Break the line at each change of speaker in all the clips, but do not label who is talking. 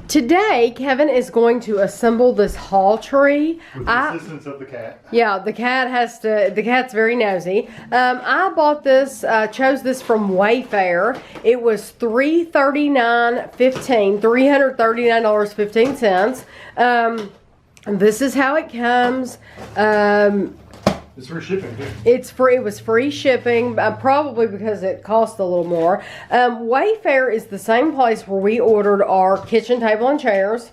Today, Kevin is going to assemble this hall tree.
With the assistance of the cat.
Yeah, the cat has to, the cat's very nosy. I bought this, chose this from Wayfair. It was $339.15. This is how it comes.
It's free shipping, too.
It was free shipping, probably because it cost a little more. Wayfair is the same place where we ordered our kitchen table and chairs,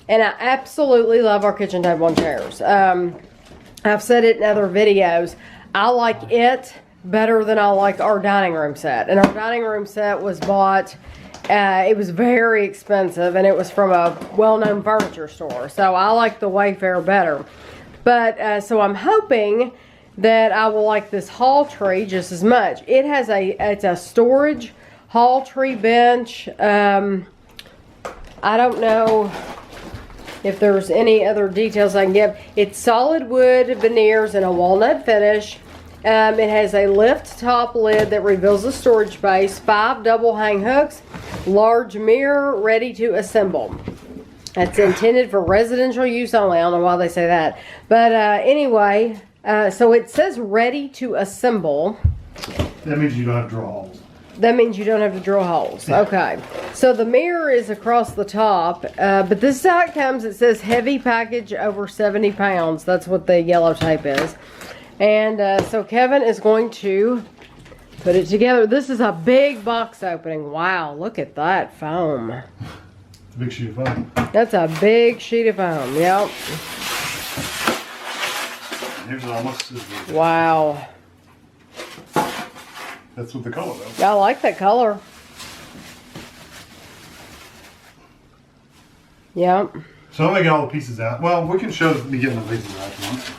and I absolutely love our kitchen table and chairs. I've said it in other videos. I like it better than I like our dining room set, and our dining room set was bought. It was very expensive, and it was from a well-known furniture store, so I like the Wayfair better. But so I'm hoping that I will like this hall tree just as much. It's a storage hall tree bench. I don't know if there's any other details I can give. It's solid wood veneers and a walnut finish. It has a lift top lid that reveals the storage space, 5 double hang hooks, large mirror, ready to assemble. It's intended for residential use only. I don't know why they say that. But anyway, so it says ready to assemble.
That means you don't have to draw holes.
That means you don't have to drill holes.
Yeah.
Okay. So the mirror is across the top. But this is how it comes. It says heavy package over 70 pounds. That's what the yellow tape is. And so Kevin is going to put it together. This is a big box opening. Wow. Look at that foam.
It's a big sheet of foam.
That's a big sheet of foam. Yep.
Here's almost scissors.
Wow.
That's what the color though.
I like that color. Yep.
So I'm gonna get all the pieces out. Well, we can show me getting the pieces out if you want.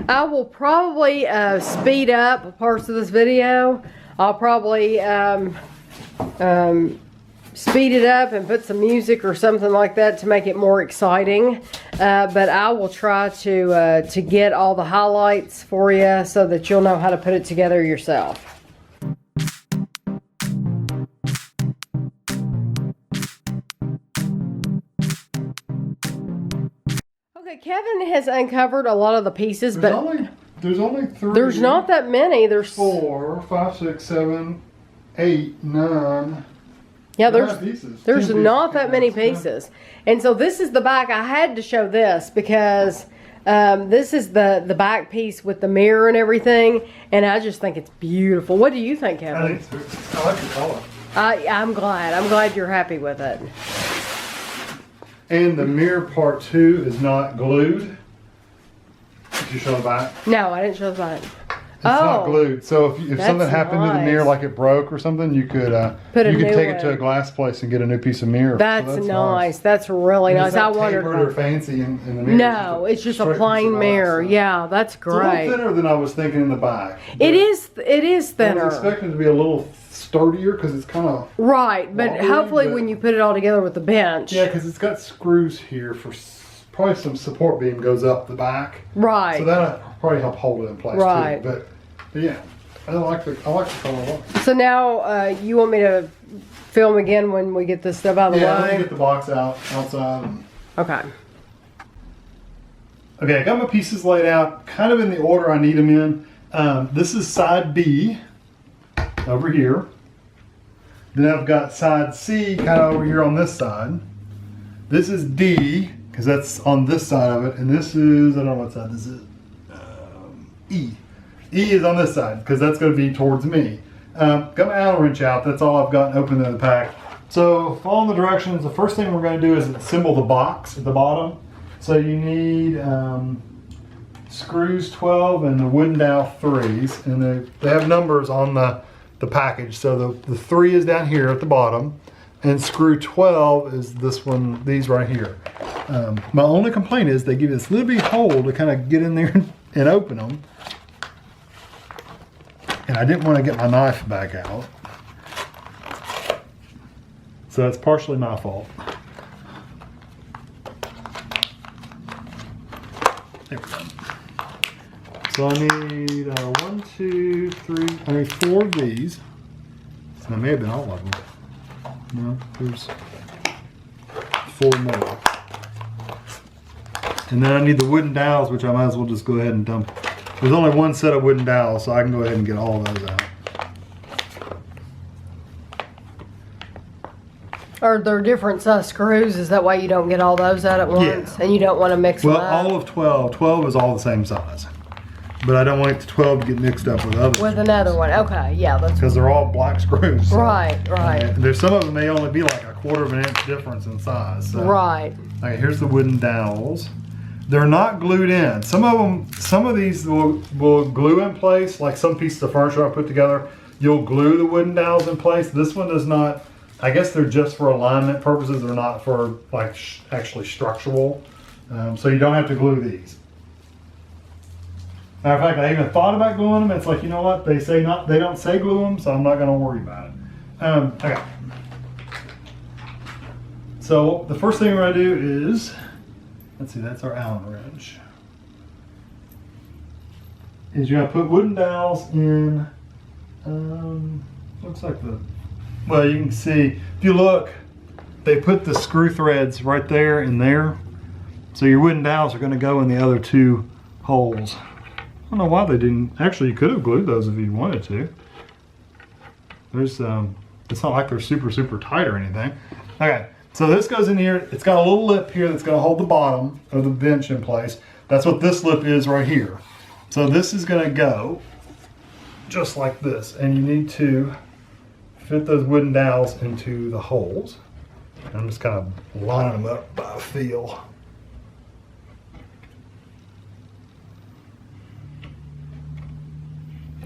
I will probably speed up parts of this video. I'll probably speed it up and put some music or something like that to make it more exciting. But I will try to get all the highlights for you so that you'll know how to put it together yourself. Okay, Kevin has uncovered a lot of the pieces,
There's
but
only 3.
there's not that many. There's
4, 5, 6, 7, 8, 9.
Yeah,
9 pieces.
there's
10
not
pieces.
that many pieces. And so this is the back. I had to show this because this is the back piece with the mirror and everything. And I just think it's beautiful. What do you think, Kevin?
I think it's, I like the color.
I'm glad. I'm glad you're happy with it.
And the mirror part 2 is not glued. Did you show the back?
No, I didn't show the back.
It's not glued. So if
that's
something happened to the mirror,
nice.
like it broke or something, you could
Put a
you could
new
take it to
one.
a glass place and get a new piece of mirror.
That's,
So
nice. That's really
And
nice.
it's
I
not
wondered.
tapered or
about-
fancy in the mirror.
No, it's just a
straight piece
plain
of glass,
mirror.
so.
Yeah, that's
It's a little
great.
thinner than I was thinking in the back.
It is
I
thinner.
was expecting it to be a little sturdier because it's kind of
Right, but
wobbly,
hopefully
but-
when you put it all together with the bench.
yeah, because it's got screws here for probably some support beam goes up the back.
Right.
So that'll probably help hold it in place
Right.
too. But yeah, I like the color a lot.
So now you want me to film again when we get this stuff out of the
Yeah, let me
way?
get the box outside.
Okay.
Okay, I got my pieces laid out kind of in the order I need them in. This is side B over here. Then I've got side C kind of over here on this side. This is D, because that's on this side of it. And this is, I don't know what side this is. E. E is on this side, because that's going to be towards me. Got my Allen wrench out. That's all I've got open in the pack. So following the directions, the first thing we're going to do is assemble the box at the bottom. So you need screws 12 and the wooden dowel 3s. And they have numbers on the package. So the 3 is down here at the bottom. And screw 12 is this one, these right here. My only complaint is they give you this little bitty hole to kind of get in there and open them. And I didn't want to get my knife back out. So that's partially my fault. There we go. So I need 1, 2, 3, I need 4 of these. That may have been all of them. No, there's 4 more. And then I need the wooden dowels, which I might as well just go ahead and dump. There's only one set of wooden dowels, so I can go ahead and get all of those out.
Are there different size screws? Is that why you don't get all those out at once?
Yeah.
And you don't want to mix them
Well,
up?
all of 12. 12 is all the same size. But I don't want the 12 to get mixed up with others.
With another one. Okay, yeah, that's
because they're all black screws. So,
right.
there's some of them may only be like a 1/4 of an inch difference in size. So.
Right.
Okay, here's the wooden dowels. They're not glued in. Some of these will glue in place, like some pieces of furniture I put together. You'll glue the wooden dowels in place. This one does not. I guess they're just for alignment purposes. They're not for like actually structural. So you don't have to glue these. Matter of fact, I even thought about gluing them. It's like, you know what? They don't say glue them, so I'm not going to worry about it. Okay. So the first thing we're going to do is, let's see, that's our Allen wrench. Is you're going to put wooden dowels in. Looks like well, you can see if you look, they put the screw threads right there and there. So your wooden dowels are going to go in the other 2 holes. I don't know why they didn't. Actually, you could have glued those if you wanted to. There's, it's not like they're super, super tight or anything. Okay, so this goes in here. It's got a little lip here that's going to hold the bottom of the bench in place. That's what this lip is right here. So this is going to go just like this. And you need to fit those wooden dowels into the holes. I'm just kind of lining them up by feel.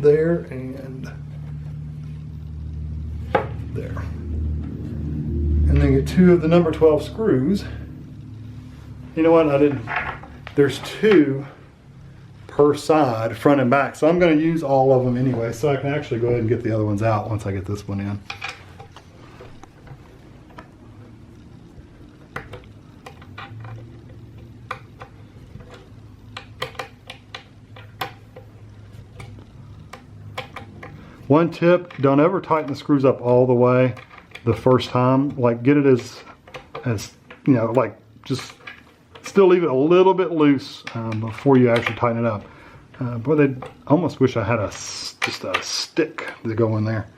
There and there. And then get 2 of the number 12 screws. You know what? There's 2 per side, front and back. So I'm going to use all of them anyway, so I can actually go ahead and get the other ones out once I get this one in. One tip, don't ever tighten the screws up all the way the first time. Like get it as you know, like just still leave it a little bit loose before you actually tighten it up. But I almost wish I had just a stick to go in there.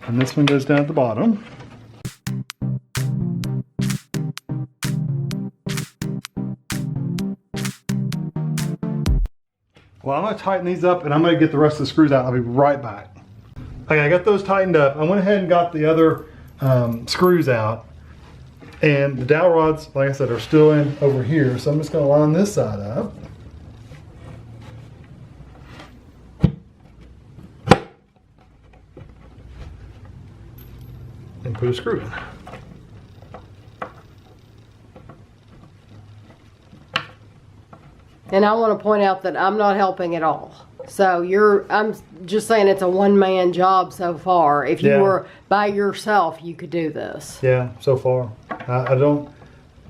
And this one goes down at the bottom. Well, I'm going to tighten these up and I'm going to get the rest of the screws out. I'll be right back. Okay, I got those tightened up. I went ahead and got the other screws out. And the dowel rods, like I said, are still in over here. So I'm just going to line this side up. And put a screw in.
And I want to point out that I'm not helping at all. So I'm just saying it's a one-man job so far. If you were by yourself, you could do this.
Yeah, so far. I don't,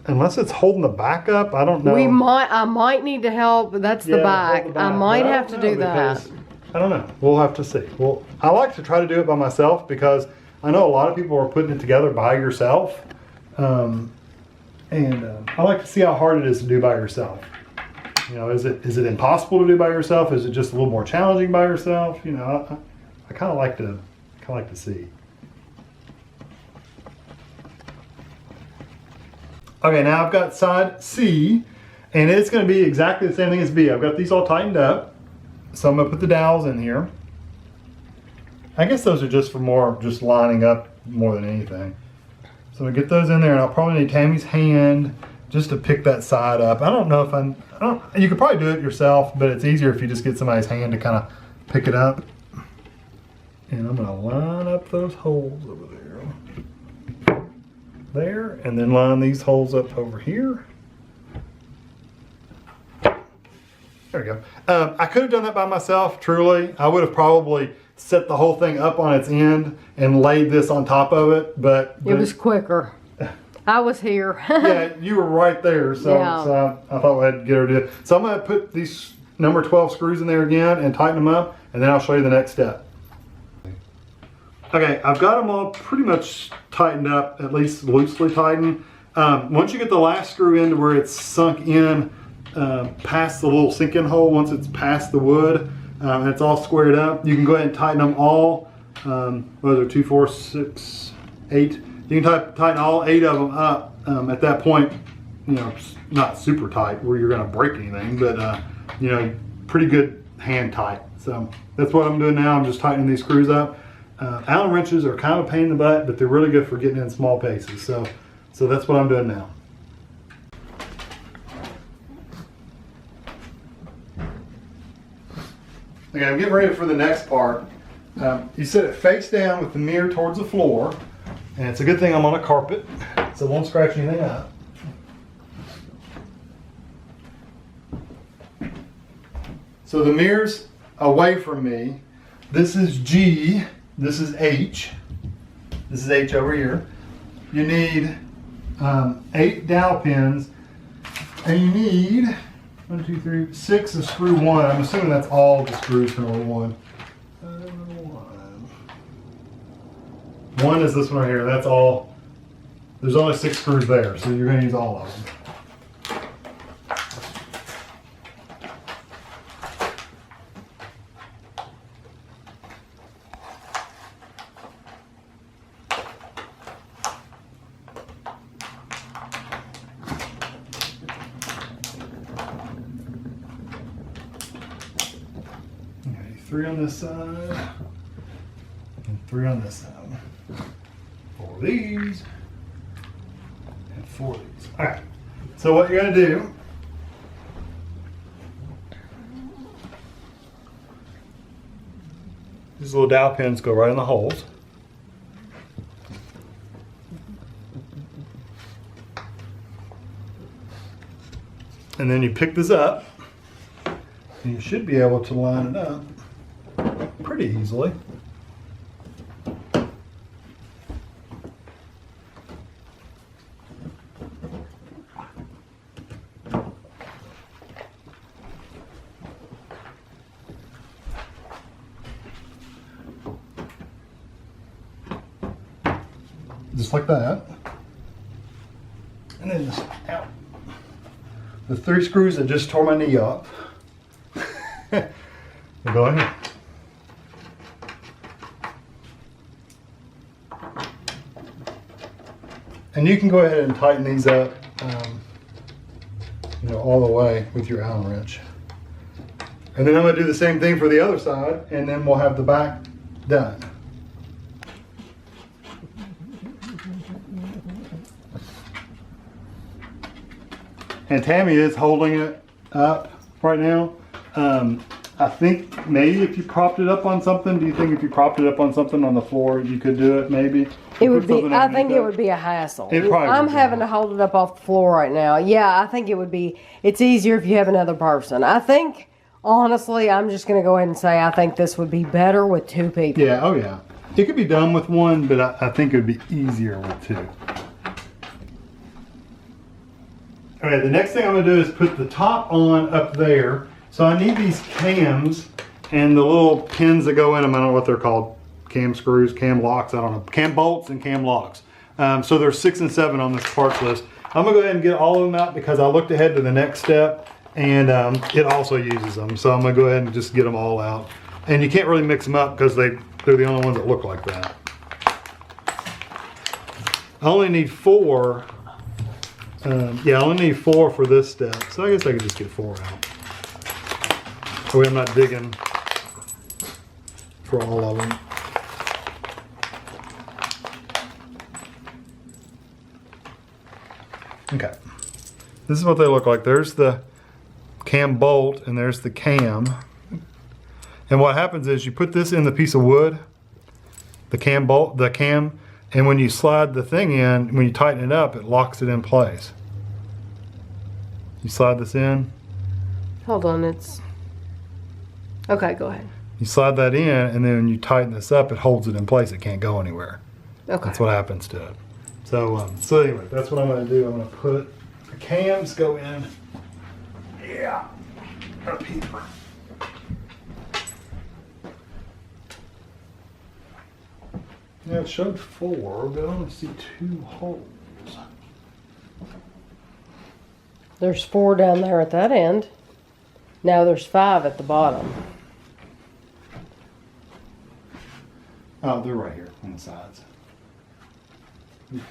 unless it's holding the back up, I don't know.
I might need to help, but that's the back. I might have to do that.
I don't know. We'll have to see. Well, I like to try to do it by myself because I know a lot of people are putting it together by yourself. I like to see how hard it is to do by yourself. You know, is it impossible to do by yourself? Is it just a little more challenging by yourself? You know, I kind of like to see. Okay, now I've got side C, and it's going to be exactly the same thing as B. I've got these all tightened up, so I'm going to put the dowels in here. I guess those are just for just lining up more than anything. So I'm going to get those in there, and I'll probably need Tammy's hand just to pick that side up. I don't know if you could probably do it yourself, but it's easier if you just get somebody's hand to kind of pick it up. And I'm gonna line up those holes over there, and then line these holes up over here. There we go. I could have done that by myself, truly. I would have probably set the whole thing up on its end and laid this on top of it, but
it was quicker. I was here.
Yeah, you were right there, so I thought I had to get her to do it. So I'm going to put these number 12 screws in there again and tighten them up, and then I'll show you the next step. Okay, I've got them all pretty much tightened up, at least loosely tightened. Once you get the last screw in to where it's sunk in past the little sink-in hole, once it's past the wood and it's all squared up, you can go ahead and tighten them all. What are 2, 4, 6, 8? You can tighten all 8 of them up. At that point, you know, not super tight where you're going to break anything, but you know, pretty good hand tight. So that's what I'm doing now. I'm just tightening these screws up. Allen wrenches are kind of a pain in the butt, but they're really good for getting in small pieces. So that's what I'm doing now. Okay, I'm getting ready for the next part. You set it face down with the mirror towards the floor, and it's a good thing I'm on a carpet, so it won't scratch anything up. So the mirror's away from me. This is G, this is H. This is H over here. You need 8 dowel pins, and you need 1, 2, 3, 6 of screw 1. I'm assuming that's all the screws for number 1. 1 is this one right here. That's all. There's only 6 screws there, so you're going to use all of them. Okay, 3 on this side and 3 on this side. 4 of these and 4 of these. All right. So what you're going to do these little dowel pins go right in the holes. And then you pick this up, and you should be able to line it up pretty easily. Just like that. And then just out. The 3 screws that just tore my knee up. We'll go in here. And you can go ahead and tighten these up, you know, all the way with your Allen wrench. And then I'm going to do the same thing for the other side, and then we'll have the back done. And Tammy is holding it up right now. I think maybe if you propped it up on something, do you think if you propped it up on something on the floor, you could do it maybe?
It would be, I think it would be a hassle. I'm having to hold it up off the floor right now. Yeah, I think it would be, it's easier if you have another person. I think, honestly, I'm just going to go ahead and say I think this would be better with 2 people.
Yeah, oh yeah. It could be done with 1, but I think it would be easier with 2. Okay, the next thing I'm going to do is put the top on up there. So I need these cams and the little pins that go in them. I don't know what they're called. Cam screws, cam locks, I don't know. Cam bolts and cam locks. So there's 6 and 7 on this parts list. I'm going to go ahead and get all of them out because I looked ahead to the next step, and it also uses them. So I'm going to go ahead and just get them all out. And you can't really mix them up because they're the only ones that look like that. I only need 4. Yeah, I only need 4 for this step, so I guess I could just get 4 out. That way I'm not digging for all of them. Okay, this is what they look like. There's the cam bolt and there's the cam. And what happens is you put this in the piece of wood, the cam bolt, the cam, and when you slide the thing in, when you tighten it up, it locks it in place. You slide this in.
Hold on, it's... Okay, go ahead.
You slide that in, and then when you tighten this up, it holds it in place. It can't go anywhere.
Okay.
That's what happens to it. So, so anyway, that's what I'm going to do. I'm going to put the cams go in. Yeah. Up here. Yeah, it showed 4, but I only see 2 holes.
There's 4 down there at that end. Now there's 5 at the bottom.
Oh, they're right here on the sides. Okay.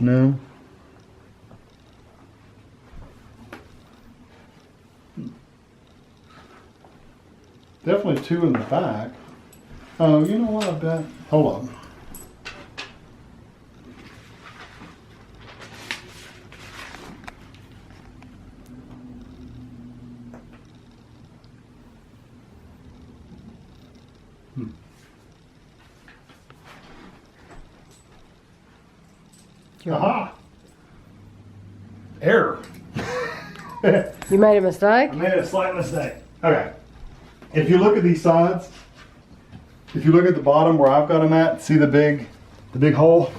No. Definitely 2 in the back. Oh, you know what I bet? Hold on. Aha! Error.
You made a mistake?
I made a slight mistake. Okay. If you look at these sides, if you look at the bottom where I've got them at, see the big hole?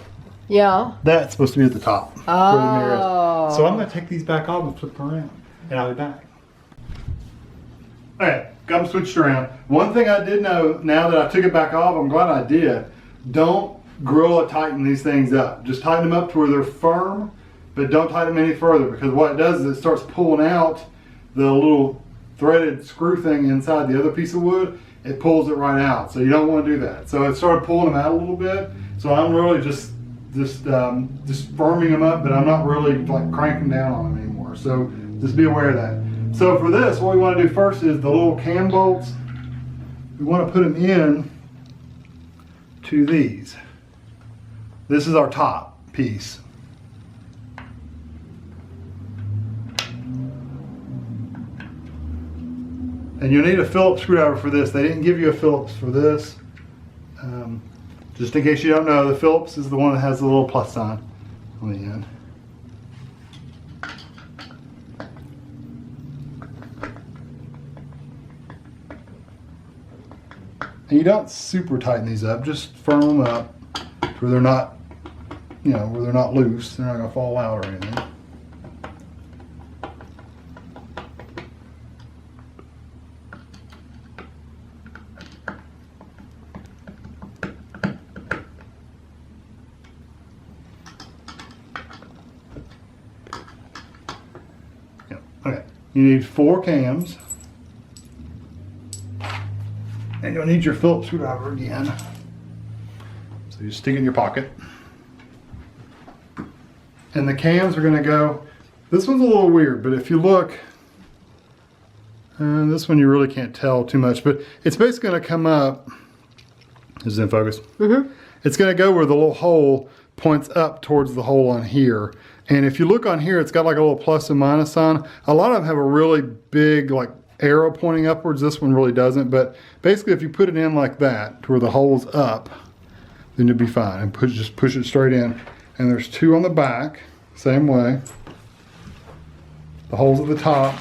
Yeah.
That's supposed to be at the top. Where the mirror is. So I'm
Oh.
going to take these back off and flip them around, and I'll be back. Okay, got them switched around. One thing I did know, now that I took it back off, I'm glad I did, don't Gorilla tighten these things up. Just tighten them up to where they're firm, but don't tighten them any further, because what it does is it starts pulling out the little threaded screw thing inside the other piece of wood. It pulls it right out, so you don't want to do that. So it started pulling them out a little bit. So I'm really just firming them up, but I'm not really like cranking down on them anymore. So just be aware of that. So for this, what we want to do first is the little cam bolts. We want to put them in to these. This is our top piece. And you'll need a Phillips screwdriver for this. They didn't give you a Phillips for this. Just in case you don't know, the Phillips is the one that has the little plus sign on the end. And you don't super tighten these up, just firm them up where they're not, where they're not loose. They're not gonna fall out or anything. Okay, you need 4 cams, and you'll need your Phillips screwdriver again. So you stick it in your pocket. And the cams are gonna go, this one's a little weird, but if you look, this one you really can't tell too much, but it's basically gonna come up, is it in focus? Mm-hmm. It's gonna go where the little hole points up towards the hole on here. And if you look on here, it's got like a little plus and minus sign. A lot of them have a really big like arrow pointing upwards. This one really doesn't, but basically if you put it in like that to where the hole's up, then you'll be fine. And just push it straight in. And there's 2 on the back, same way. The hole's at the top.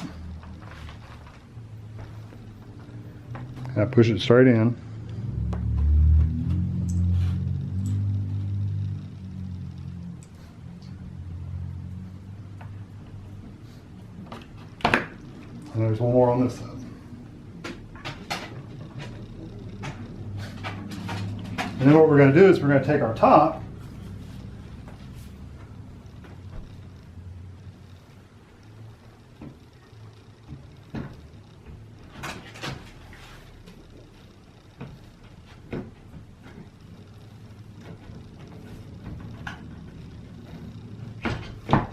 And I push it straight in. And there's one more on this side. And then what we're going to do is we're going to take our top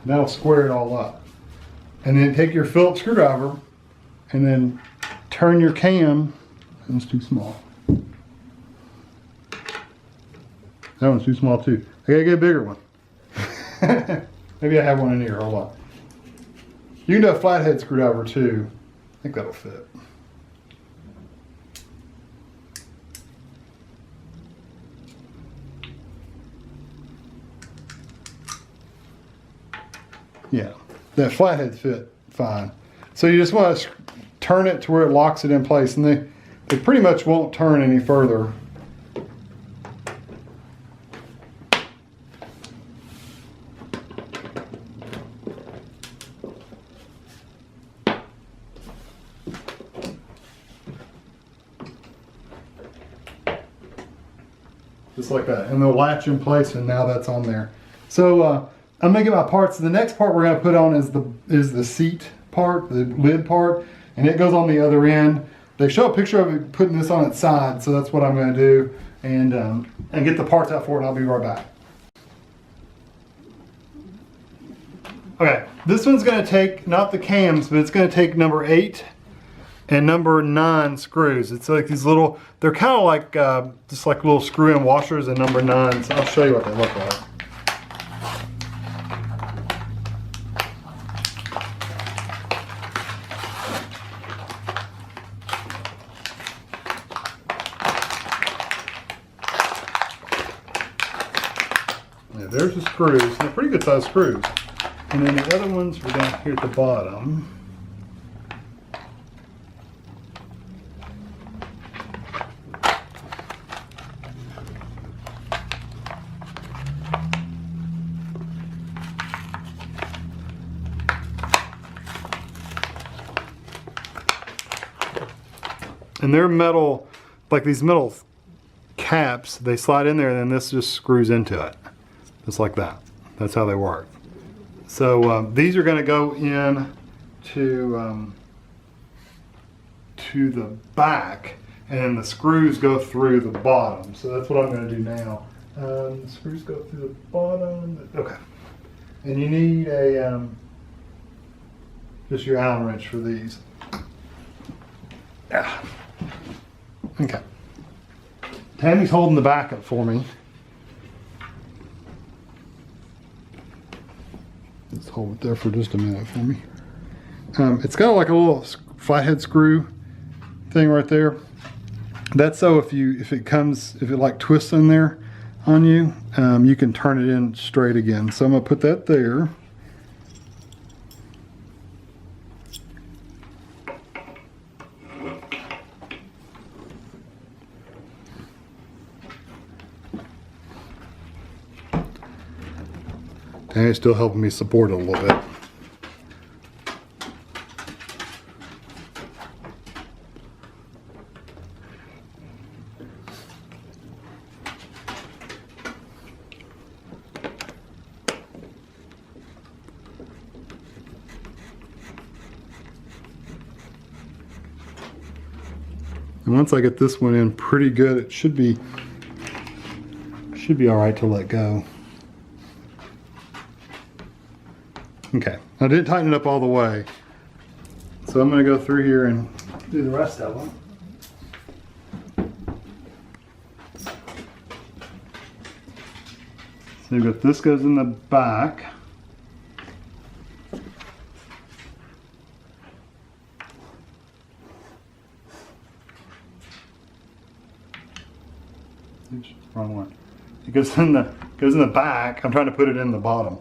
that'll square it all up. And then take your Phillips screwdriver and then turn your cam. That's too small. That one's too small too. I gotta get a bigger one. Maybe I have one in here. Hold on. You can do a flathead screwdriver too. I think that'll fit. Yeah, that flathead fit fine. So you just want to turn it to where it locks it in place, and they pretty much won't turn any further. just like that. And they'll latch in place, and now that's on there. So I'm gonna get my parts. The next part we're gonna put on is the seat part, the lid part, and it goes on the other end. They show a picture of it putting this on its side, so that's what I'm gonna do, and get the parts out for it, and I'll be right back. Okay, this one's gonna take, not the cams, but it's gonna take number 8 and number 9 screws. It's like these little, they're kind of like, just like little screw-in washers and number 9s. I'll show you what they look like. Yeah, there's the screws. They're pretty good sized screws. And then the other ones are down here at the bottom. And they're metal, like these metal caps, they slide in there and then this just screws into it. Just like that. That's how they work. So these are going to go in to the back, and then the screws go through the bottom. So that's what I'm going to do now. The screws go through the bottom. Okay. And you need a just your Allen wrench for these. Yeah. Okay. Tammy's holding the back up for me. Let's hold it there for just a minute for me. It's got like a little flathead screw thing right there. That's so if it like twists in there on you, you can turn it in straight again. So I'm gonna put that there. And it's still helping me support it a little bit. And once I get this one in pretty good, it should be all right to let go. Okay, I didn't tighten it up all the way, so I'm going to go through here and do the rest of them. So you've got this goes in the back. Oops, wrong one. It goes in the back. I'm trying to put it in the bottom.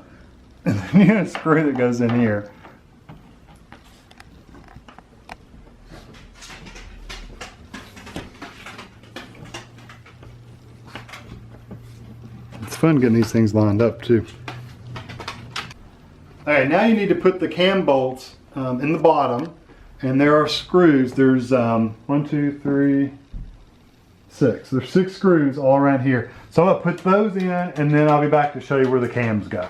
And then you have a screw that goes in here. It's fun getting these things lined up too. Alright, now you need to put the cam bolts in the bottom, and there are screws. There's 1, 2, 3, 6. There's 6 screws all around here. So I'm going to put those in, and then I'll be back to show you where the cams go.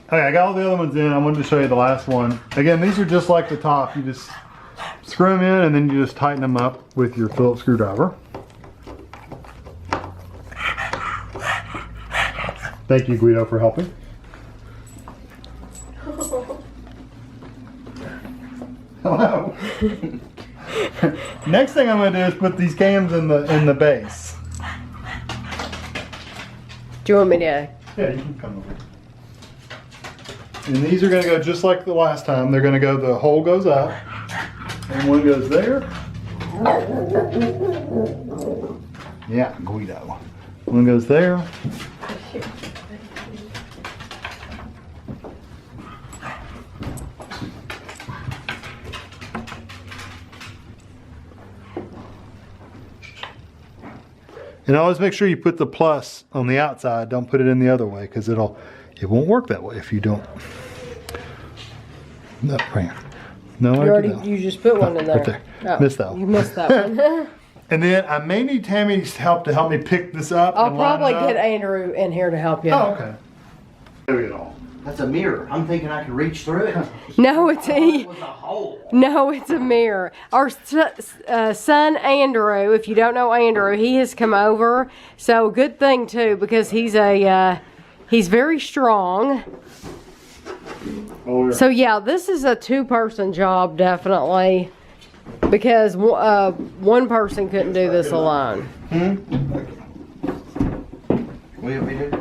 Okay, I got all the other ones in. I wanted to show you the last one. Again, these are just like the top. You just screw them in and then you just tighten them up with your Phillips screwdriver. Thank you, Guido, for helping. Hello. Next thing I'm going to do is put these cams in the base.
Do you want me to?
Yeah, you can come over. And these are going to go just like the last time. They're going to go, the hole goes up, and one goes there. Yeah, Guido. One goes there. And always make sure you put the plus on the outside. Don't put it in the other way, because it won't work that way if you don't. No, right. No,
you just put one in there.
Right there.
Oh,
missed that one.
You missed that one.
And then I may need Tammy's help to help me pick this up.
I'll
and line
probably
it up.
get Andrew in here to help you.
Oh, okay. There we go.
That's a mirror. I'm thinking I can reach through it.
No, it's
It was a hole.
No, it's a mirror. Our son Andrew, if you don't know Andrew, he has come over. So good thing too, because he's very strong.
Oh, yeah.
So yeah, this is a 2-person job definitely, because one person couldn't do this alone.
Will you be there?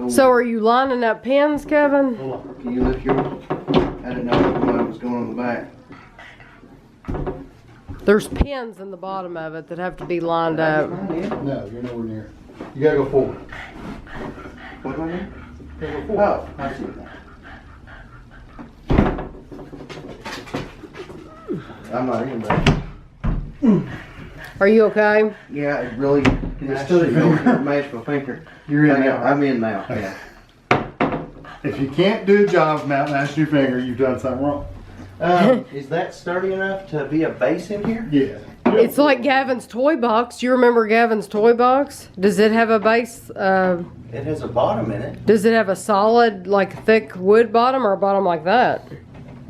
So are you lining up pins, Kevin?
Hold on. Can you lift yours? I didn't know what was going on the back.
There's pins in the bottom of it that have to be lined up.
No, you're nowhere near. You gotta go forward.
What do I need?
You gotta go forward.
Oh, I see that. I'm not in there.
Are you okay?
Yeah, it really mashed
still your
my finger.
You're in now.
I'm in now. Yeah.
If you can't do a job of mashing your finger, you've done something wrong.
Is that sturdy enough to be a base in here?
Yeah.
It's like Gavin's toy box. You remember Gavin's toy box? Does it have a base?
It has a bottom in it.
Does it have a solid, like thick wood bottom, or a bottom like that?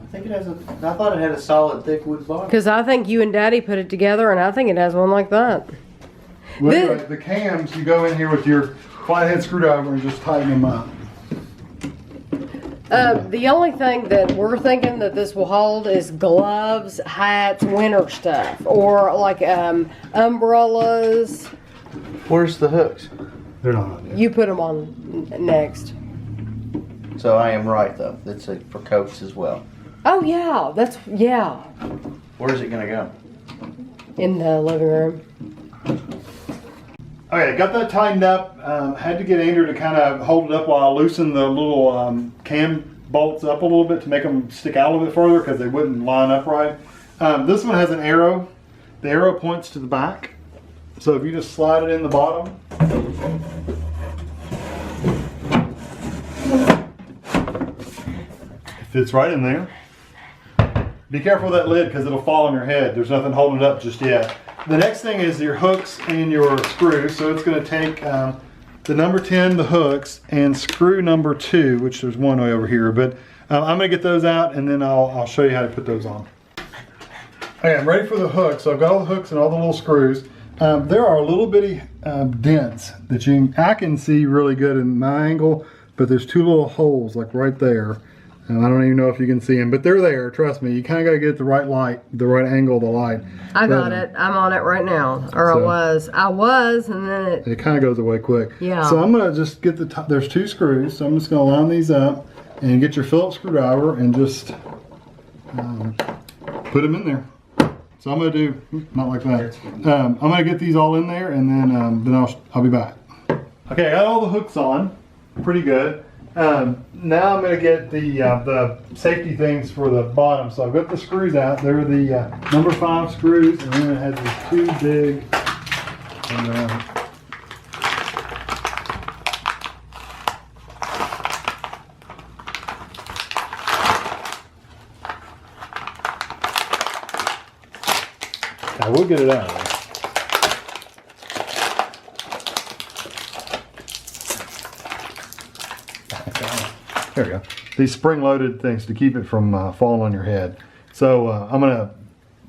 I think it has a. I thought it had a solid thick wood bottom.
Because I think you and Daddy put it together, and I think it has one like that.
Well,
This-
anyway, the cams, you go in here with your flathead screwdriver and just tighten them up.
The only thing that we're thinking that this will hold is gloves, hats, winter stuff, or like umbrellas.
Where's the hooks?
They're not on yet.
You put them on next.
So I am right though. It's for coats as well.
Oh yeah, yeah,
Where's it gonna go?
in the living room.
Okay, got that tightened up. Had to get Andrew to kind of hold it up while I loosened the little cam bolts up a little bit to make them stick out a little bit further because they wouldn't line up right. This one has an arrow. The arrow points to the back. So if you just slide it in the bottom. It fits right in there. Be careful with that lid because it'll fall on your head. There's nothing holding it up just yet. The next thing is your hooks and your screws. So it's going to take the number 10, the hooks, and screw number 2, which there's one way over here. But I'm going to get those out and then I'll show you how to put those on. Okay, I'm ready for the hooks. So I've got all the hooks and all the little screws. There are little bitty dents that I can see really good in my angle, but there's 2 little holes like right there. And I don't even know if you can see them, but they're there. Trust me. You kind of got to get the right light, the right angle of the light.
I got it. I'm on it right now. Or
So-
I was, and then it.
It kind of goes away quick.
Yeah.
So I'm going to just get the top. There's 2 screws, so I'm just going to line these up and get your Phillips screwdriver and just put them in there. So I'm going to do, not like that. I'm going to get these all in there and then I'll be back. Okay, I got all the hooks on. Pretty good. Now I'm going to get the safety things for the bottom. So I've got the screws out. They're the number 5 screws, and then it has these 2 big. I will get it out of there. There we go. These spring-loaded things to keep it from falling on your head. So I'm gonna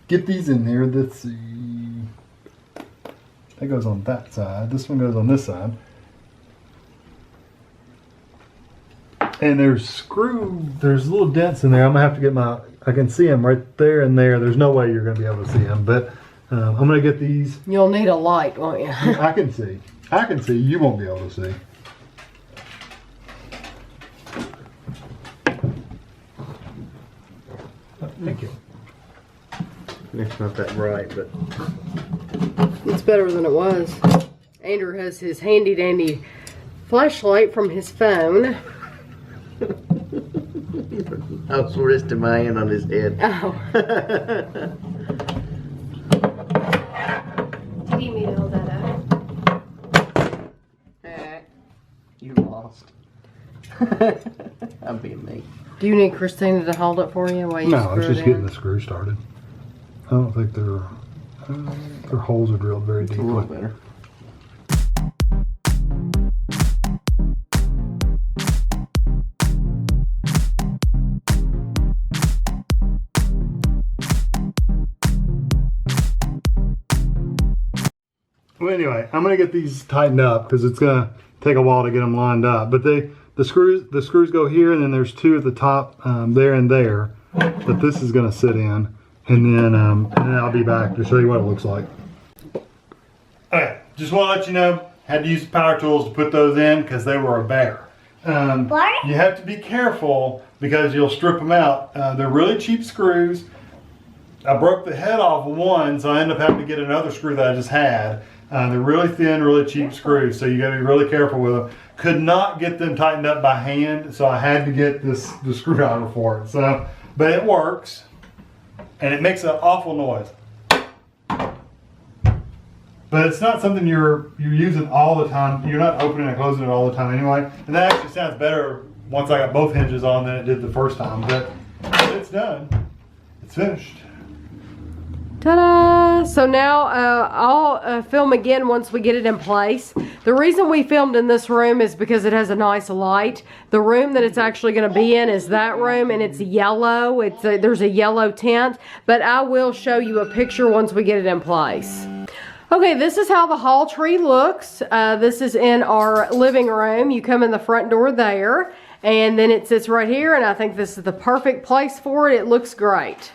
get these in there. Let's see. That goes on that side. This one goes on this side. And there's little dents in there. I'm gonna have to get I can see them right there and there. There's no way you're gonna be able to see them, but I'm gonna get these.
You'll need a light, won't you?
I can see. You won't be able to see. Thank you.
It's not that bright, but
It's better than it was. Andrew has his handy dandy flashlight from his phone.
I was resting my hand on his head.
Oh. Did he mean to hold that up?
You lost. I'm being me.
Do you need Christina to hold it for you while you
No, I
screw
was just
it
getting
in?
the screw started. I don't think their holes are drilled very
A little
deeply.
better.
Well, anyway, I'm gonna get these tightened up because it's gonna take a while to get them lined up. But the screws go here, and then there's two at the top, there and there, that this is gonna sit in, and then I'll be back to show you what it looks like. Okay, just want to let you know, had to use the power tools to put those in because they were a bear.
What?
You have to be careful because you'll strip them out. They're really cheap screws. I broke the head off of one, so I ended up having to get another screw that I just had. They're really thin, really cheap screws, so you got to be really careful with them. Could not get them tightened up by hand, so I had to get the screwdriver for it. So, but it works, and it makes an awful noise. But it's not something you're using all the time. You're not opening and closing it all the time anyway. And that actually sounds better once I got both hinges on than it did the first time. But it's done. It's finished.
Ta-da! So now I'll film again once we get it in place. The reason we filmed in this room is because it has a nice light. The room that it's actually going to be in is that room, and it's yellow. There's a yellow tint, but I will show you a picture once we get it in place. Okay, this is how the hall tree looks. This is in our living room. You come in the front door there, and then it sits right here, and I think this is the perfect place for it. It looks great.